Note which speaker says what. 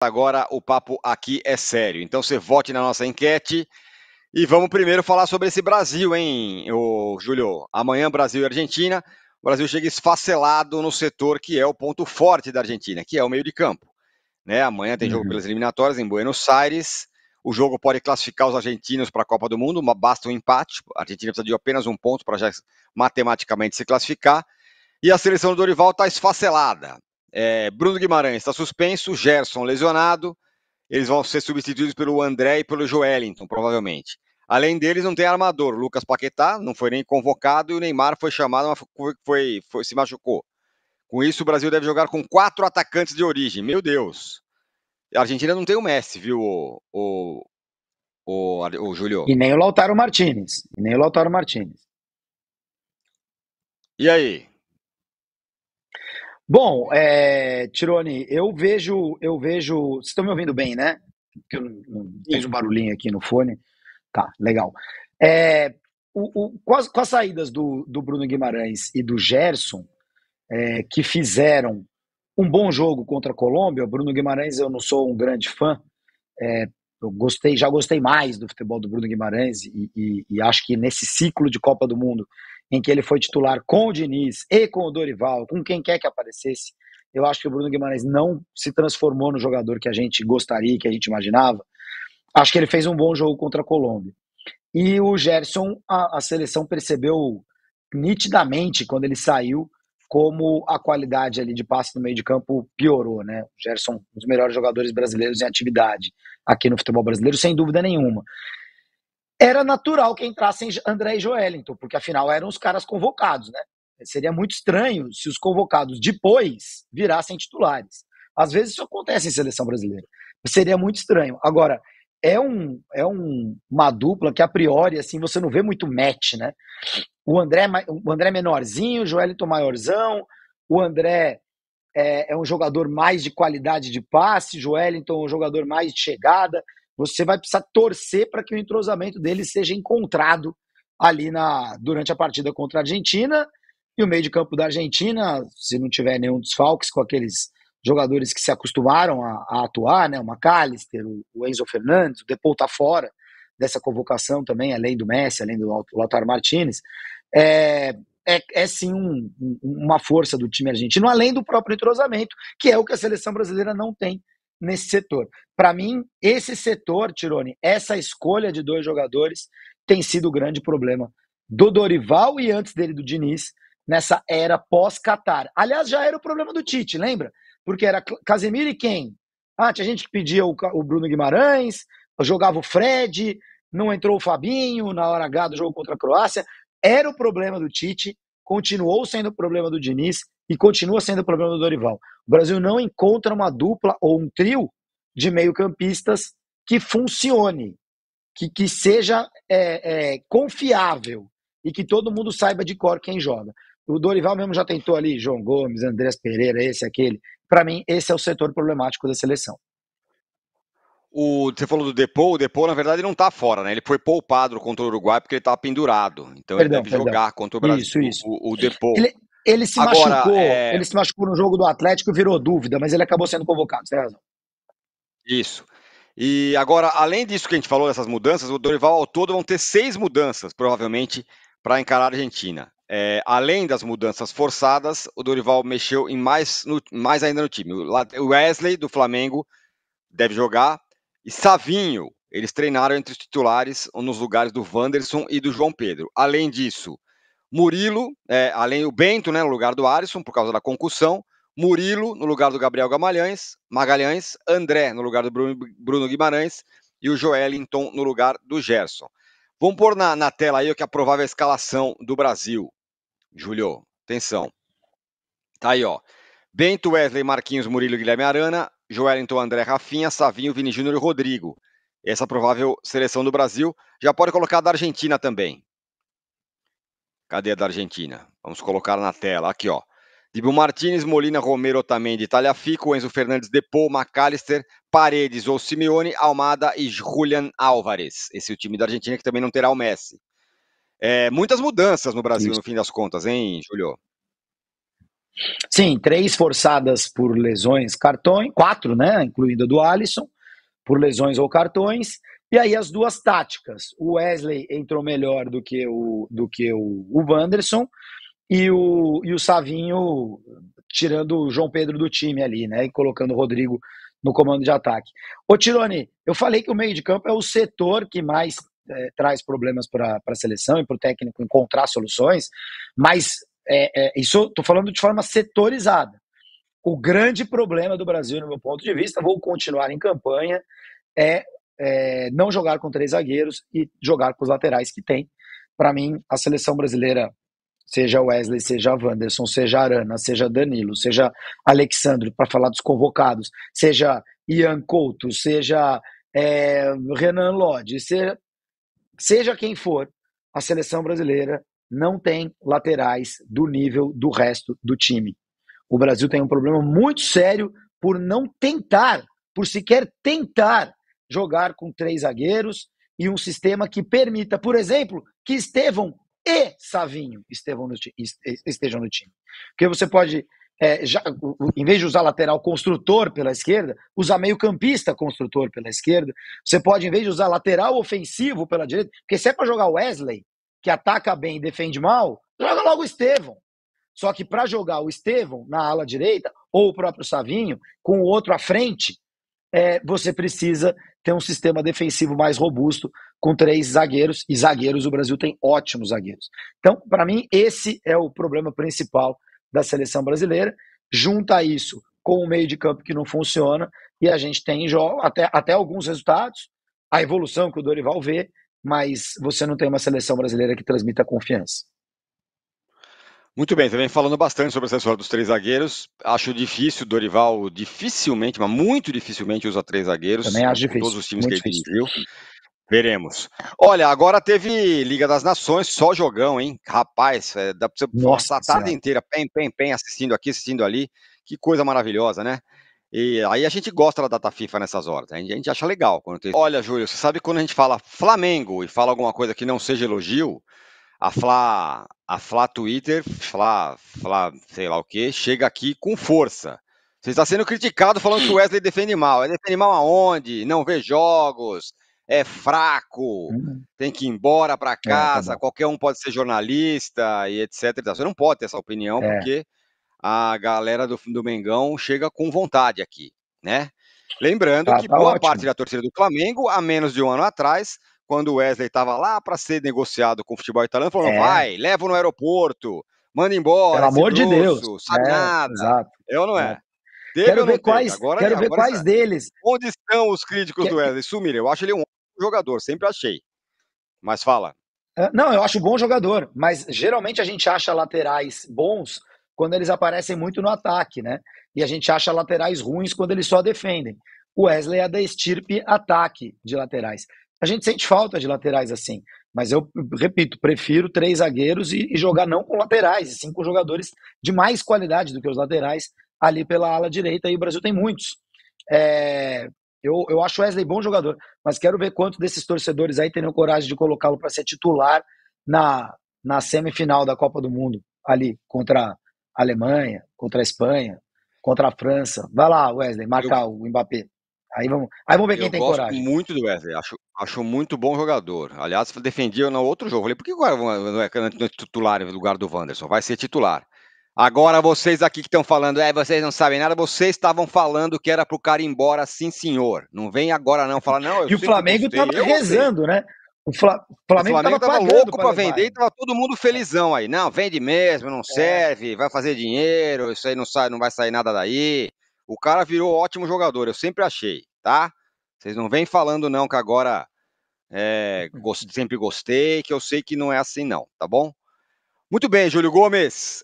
Speaker 1: Agora o papo aqui é sério. Então você vote na nossa enquete e vamos primeiro falar sobre esse Brasil, hein, Júlio? Amanhã Brasil e Argentina. O Brasil chega esfacelado no setor que é o ponto forte da Argentina, que é o meio de campo. Né? Amanhã tem jogo pelas eliminatórias em Buenos Aires. O jogo pode classificar os argentinos para a Copa do Mundo, basta um empate. A Argentina precisa de apenas um ponto para já matematicamente se classificar. E a seleção do Dorival está esfacelada. Bruno Guimarães está suspenso, Gerson lesionado. Eles vão ser substituídos pelo André e pelo Joelinton, provavelmente. Além deles, não tem armador. Lucas Paquetá não foi nem convocado e o Neymar foi chamado, mas se machucou. Com isso, o Brasil deve jogar com 4 atacantes de origem. Meu Deus. A Argentina não tem o Messi, viu, o Júlio?
Speaker 2: E nem o Lautaro Martinez.
Speaker 1: E aí?
Speaker 2: Bom, Tironi, eu vejo. Vocês estão me ouvindo bem, né? Porque fez um barulhinho aqui no fone. Tá, legal. Com as saídas do Bruno Guimarães e do Gerson, que fizeram um bom jogo contra a Colômbia, o Bruno Guimarães eu não sou um grande fã. Já gostei mais do futebol do Bruno Guimarães e acho que nesse ciclo de Copa do Mundo em que ele foi titular com o Diniz e com o Dorival, com quem quer que aparecesse, eu acho que o Bruno Guimarães não se transformou no jogador que a gente gostaria, que a gente imaginava. Acho que ele fez um bom jogo contra a Colômbia. E o Gerson, a seleção percebeu nitidamente quando ele saiu como a qualidade ali de passe no meio de campo piorou, né? O Gerson, um dos melhores jogadores brasileiros em atividade aqui no futebol brasileiro, sem dúvida nenhuma. Era natural que entrassem André e Joelinton, porque afinal eram os caras convocados, né? Seria muito estranho se os convocados depois virassem titulares. Às vezes isso acontece em seleção brasileira. Seria muito estranho. Agora, uma dupla que a priori assim você não vê muito match, né? O André menorzinho, o Joelinton maiorzão, o André é um jogador mais de qualidade de passe, Joelinton é um jogador mais de chegada. Você vai precisar torcer para que o entrosamento dele seja encontrado ali durante a partida contra a Argentina. E o meio de campo da Argentina, se não tiver nenhum desfalques com aqueles jogadores que se acostumaram a atuar, né? O McAllister, o Enzo Fernandes, o Depou está fora dessa convocação também, além do Messi, além do Lautaro Martinez. Sim uma força do time argentino, além do próprio entrosamento, que é o que a seleção brasileira não tem nesse setor. Para mim, esse setor, Tironi, essa escolha de 2 jogadores tem sido o grande problema do Dorival e antes dele do Diniz, nessa era pós-Qatar. Aliás, já era o problema do Tite, lembra? Porque era Casemiro e quem? Tinha gente que pedia o Bruno Guimarães, jogava o Fred, não entrou o Fabinho na hora H do jogo contra a Croácia. Era o problema do Tite, continuou sendo o problema do Diniz e continua sendo o problema do Dorival. O Brasil não encontra uma dupla ou um trio de meio-campistas que funcione, que seja confiável e que todo mundo saiba de cor quem joga. O Dorival mesmo já tentou ali, João Gomes, Andreas Pereira, esse, aquele. Para mim, esse é o setor problemático da seleção.
Speaker 1: Você falou do Depou, o Depou na verdade não está fora, né? Ele foi poupado contra o Uruguai porque ele estava pendurado. Então ele deve jogar contra o Brasil,
Speaker 2: Isso.
Speaker 1: o Depou.
Speaker 2: Ele se
Speaker 1: Agora,
Speaker 2: machucou no jogo do Atlético e virou dúvida, mas ele acabou sendo convocado, você tem razão.
Speaker 1: Isso. E agora, além disso que a gente falou, dessas mudanças, o Dorival ao todo vão ter 6 mudanças, provavelmente, para encarar a Argentina. Além das mudanças forçadas, o Dorival mexeu em mais ainda no time. O Wesley, do Flamengo, deve jogar. E Savinho, eles treinaram entre os titulares nos lugares do Wanderson e do João Pedro. Além disso, Murilo, além do Bento, né, no lugar do Alisson, por causa da concussão. Murilo no lugar do Gabriel Magalhães, André no lugar do Bruno Guimarães e o Joelinton no lugar do Gerson. Vamos pôr na tela aí o que é a provável escalação do Brasil. Júlio, atenção. Tá aí, ó. Bento, Wesley, Marquinhos, Murilo, Guilherme Arana, Joelinton, André, Rafinha, Savinho, Vini Júnior e Rodrigo. Essa é a provável seleção do Brasil. Já pode colocar da Argentina também. Cadê a da Argentina? Vamos colocar na tela. Aqui, ó. Dibu Martínez, Molina, Romero, Otamendi, Tagliafico, Enzo Fernandes, Depou, McAllister, Paredes ou Simeone, Almada e Julián Álvares. Esse é o time da Argentina que também não terá o Messi. Muitas mudanças no Brasil, no fim das contas, hein, Júlio?
Speaker 2: Sim, 3 forçadas por lesões, cartões, 4, né, incluindo a do Alisson, por lesões ou cartões, e aí as 2 táticas. O Wesley entrou melhor do que o Wanderson, e o Savinho tirando o João Pedro do time ali, né, e colocando o Rodrigo no comando de ataque. Ô Tironi, eu falei que o meio de campo é o setor que mais traz problemas para a seleção e para o técnico encontrar soluções, mas isso estou falando de forma setorizada. O grande problema do Brasil, no meu ponto de vista, vou continuar em campanha, não jogar com 3 zagueiros e jogar com os laterais que tem. Para mim, a seleção brasileira, seja Wesley, seja Wanderson, seja Arana, seja Danilo, seja Alexandre, para falar dos convocados, seja Ian Couto, seja Renan Lodge, seja quem for, a seleção brasileira não tem laterais do nível do resto do time. O Brasil tem um problema muito sério por não tentar, por sequer tentar jogar com 3 zagueiros e um sistema que permita, por exemplo, que Estevão e Savinho estejam no time. Porque você pode, em vez de usar lateral construtor pela esquerda, usar meio-campista construtor pela esquerda. Você pode, em vez de usar lateral ofensivo pela direita, porque se é para jogar Wesley, que ataca bem e defende mal, joga logo o Estevão. Só que para jogar o Estevão na ala direita, ou o próprio Savinho, com o outro à frente, você precisa ter um sistema defensivo mais robusto, com 3 zagueiros, e zagueiros, o Brasil tem ótimos zagueiros. Então, para mim, esse é o problema principal da seleção brasileira. Junta isso com o meio de campo que não funciona, e a gente tem até alguns resultados, a evolução que o Dorival vê, mas você não tem uma seleção brasileira que transmita confiança.
Speaker 1: Muito bem, também falando bastante sobre essa história dos 3 zagueiros. Acho difícil, Dorival dificilmente, mas muito dificilmente usa 3 zagueiros.
Speaker 2: Também acho
Speaker 1: com todos
Speaker 2: difícil,
Speaker 1: os times que
Speaker 2: muito
Speaker 1: ele
Speaker 2: difícil.
Speaker 1: dirigiu. Veremos. Olha, agora teve Liga das Nações, só jogão, hein? Rapaz, dá pra você passar a tarde inteira, pem, assistindo aqui, assistindo ali. Que coisa maravilhosa, né? E aí a gente gosta da data FIFA nessas horas. A gente acha legal. Olha, Júlio, você sabe quando a gente fala Flamengo e fala alguma coisa que não seja elogio, a Flá Twitter, Flá, sei lá o que, chega aqui com força. Você está sendo criticado falando que o Wesley defende mal. Defende mal aonde? Não vê jogos, é fraco, tem que ir embora para casa, qualquer um pode ser jornalista e etc. Você não pode ter essa opinião, porque a galera do Mengão chega com vontade aqui, né? Lembrando que boa parte da torcida do Flamengo, há menos de um ano atrás, quando o Wesley estava lá para ser negociado com o futebol italiano, falou: vai, leva no aeroporto, manda embora,
Speaker 2: pelo amor de Deus,
Speaker 1: sabe nada.
Speaker 2: Exato.
Speaker 1: Eu não é. Teve
Speaker 2: quero
Speaker 1: ou não
Speaker 2: ver
Speaker 1: teve?
Speaker 2: quais,
Speaker 1: Agora,
Speaker 2: quero ver quais deles.
Speaker 1: Onde estão os críticos do Wesley? Sumiram. Eu acho ele um ótimo jogador, sempre achei. Mas fala.
Speaker 2: Não, eu acho bom jogador, mas geralmente a gente acha laterais bons quando eles aparecem muito no ataque, né? E a gente acha laterais ruins quando eles só defendem. O Wesley é da estirpe ataque de laterais. A gente sente falta de laterais assim, mas eu repito, prefiro 3 zagueiros e jogar não com laterais, e sim com jogadores de mais qualidade do que os laterais ali pela ala direita, e o Brasil tem muitos. Eu acho o Wesley bom jogador, mas quero ver quantos desses torcedores aí teriam coragem de colocá-lo para ser titular na semifinal da Copa do Mundo, ali contra a Alemanha, contra a Espanha, contra a França. Vai lá, Wesley, marcar o Mbappé. Aí vamos ver quem tem coragem.
Speaker 1: Eu gosto muito do Wesley, acho muito bom jogador. Aliás, defendia no outro jogo. Falei, por que agora não é titular no lugar do Wanderson? Vai ser titular. Agora vocês aqui que estão falando, vocês não sabem nada, vocês estavam falando que era pro cara ir embora, sim senhor. Não vem agora não falar, não, eu
Speaker 2: E o Flamengo estava rezando, né? O Flamengo estava
Speaker 1: louco para vender e tava todo mundo felizão aí. Não, vende mesmo, não serve, vai fazer dinheiro, isso aí não vai sair nada daí. O cara virou ótimo jogador, eu sempre achei, tá? Vocês não vêm falando não que agora sempre gostei, que eu sei que não é assim não, tá bom? Muito bem, Júlio Gomes.